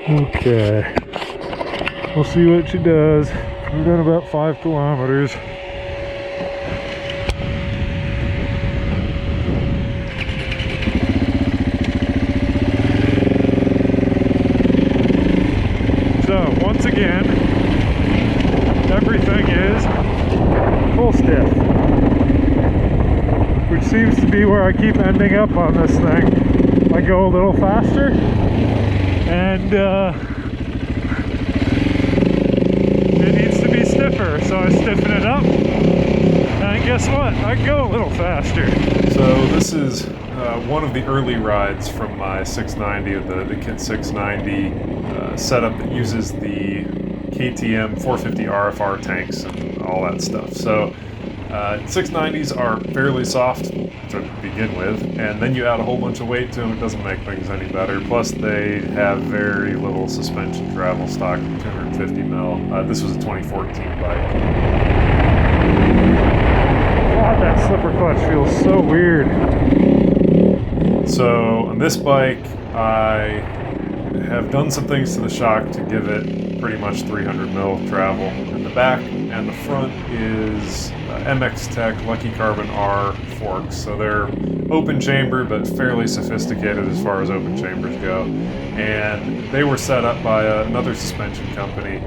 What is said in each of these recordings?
Okay, we'll see what she does. We've done about 5 kilometers. So once again, everything is full stiff, which seems to be where I keep ending up on this thing. I go a little faster, and it needs to be stiffer, so I stiffen it up, and guess what? I go a little faster. So this is one of the early rides from my 690, the Kit690 setup that uses the KTM 450 RFR tanks and all that stuff. So 690s are fairly soft to begin with, and then you add a whole bunch of weight to them, it doesn't make things any better. Plus they have very little suspension travel stock, 250 mil. This was a 2014 bike. God, that slipper clutch feels so weird. So on this bike, I have done some things to the shock to give it pretty much 300 mil travel. In the back and the front is MX Tech Lucky Carbon R forks. So they're open chamber, but fairly sophisticated as far as open chambers go. And they were set up by another suspension company,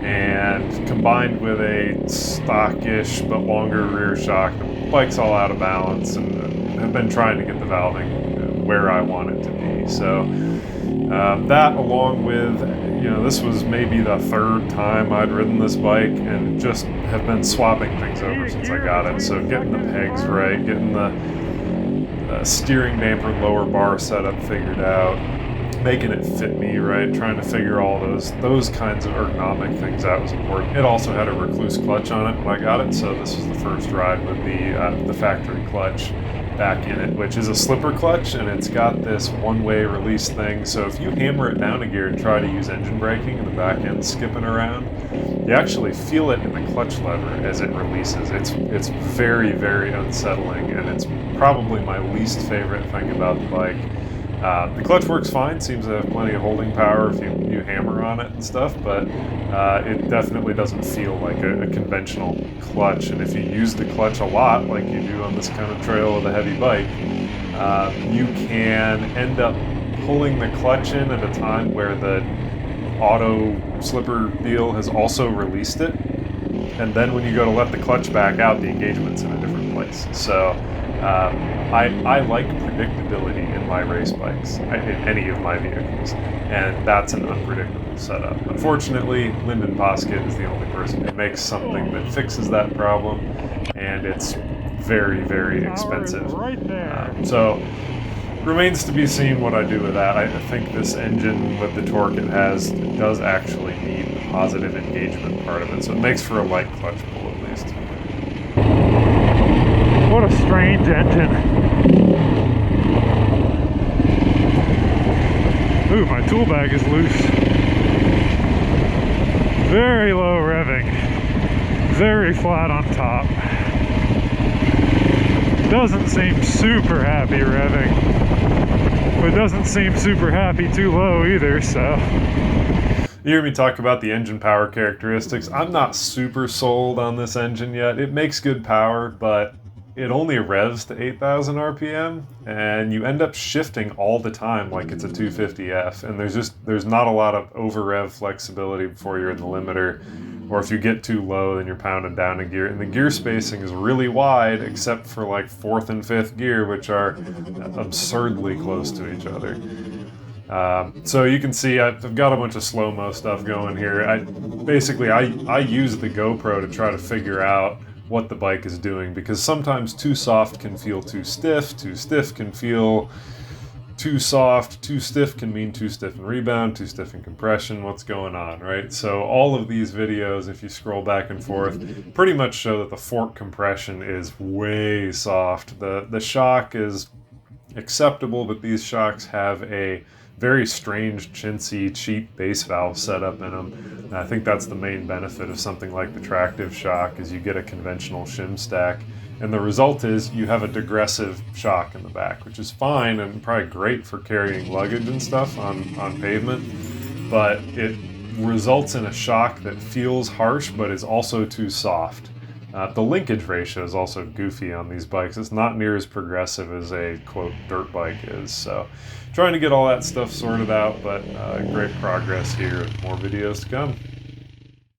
and combined with a stockish but longer rear shock, the bike's all out of balance, and have been trying to get the valving where I want it to be. So that, along with, this was maybe the 3rd time I'd ridden this bike, and just have been swapping things over since I got it. So getting the pegs right, getting the steering damper lower bar setup figured out, making it fit me right, trying to figure all those kinds of ergonomic things out was important. It also had a recluse clutch on it when I got it, so this was the first ride with the factory clutch back in it, which is a slipper clutch, and it's got this one-way release thing. So if you hammer it down a gear and try to use engine braking and the back end skipping around, you actually feel it in the clutch lever as it releases. It's very, very unsettling, and it's probably my least favorite thing about the bike. The clutch works fine, seems to have plenty of holding power if you hammer on it and stuff, but it definitely doesn't feel like a conventional clutch. And if you use the clutch a lot, like you do on this kind of trail with a heavy bike, you can end up pulling the clutch in at a time where the auto slipper deal has also released it. And then when you go to let the clutch back out, the engagement's in a different place. So I like predictability in my race bikes, in any of my vehicles, and that's an unpredictable setup. Unfortunately, Lyndon Poskett is the only person who makes something that fixes that problem, and it's very, very expensive. So remains to be seen what I do with that. I think this engine, with the torque it has, does actually need the positive engagement part of it, so it makes for a light clutch pull at least. What a strange engine. Ooh, my tool bag is loose. Very low revving. Very flat on top. Doesn't seem super happy revving, but doesn't seem super happy too low either, so. You hear me talk about the engine power characteristics. I'm not super sold on this engine yet. It makes good power, but it only revs to 8,000 RPM, and you end up shifting all the time like it's a 250F, and there's not a lot of over rev flexibility before you're in the limiter, or if you get too low then you're pounding down a gear, and the gear spacing is really wide except for like 4th and 5th gear, which are absurdly close to each other. So you can see I've got a bunch of slow-mo stuff going here. I use the GoPro to try to figure out what the bike is doing, because sometimes too soft can feel too stiff can feel too soft, too stiff can mean too stiff in rebound, too stiff in compression, what's going on, right? So all of these videos, if you scroll back and forth, pretty much show that the fork compression is way soft. The shock is acceptable, but these shocks have a very strange, chintzy, cheap base valve setup in them. And I think that's the main benefit of something like the tractive shock, is you get a conventional shim stack And the result is you have a digressive shock in the back, which is fine and probably great for carrying luggage and stuff on pavement, but it results in a shock that feels harsh but is also too soft. The linkage ratio is also goofy on these bikes. It's not near as progressive as a, quote, dirt bike is. So trying to get all that stuff sorted out, but great progress here. More videos to come.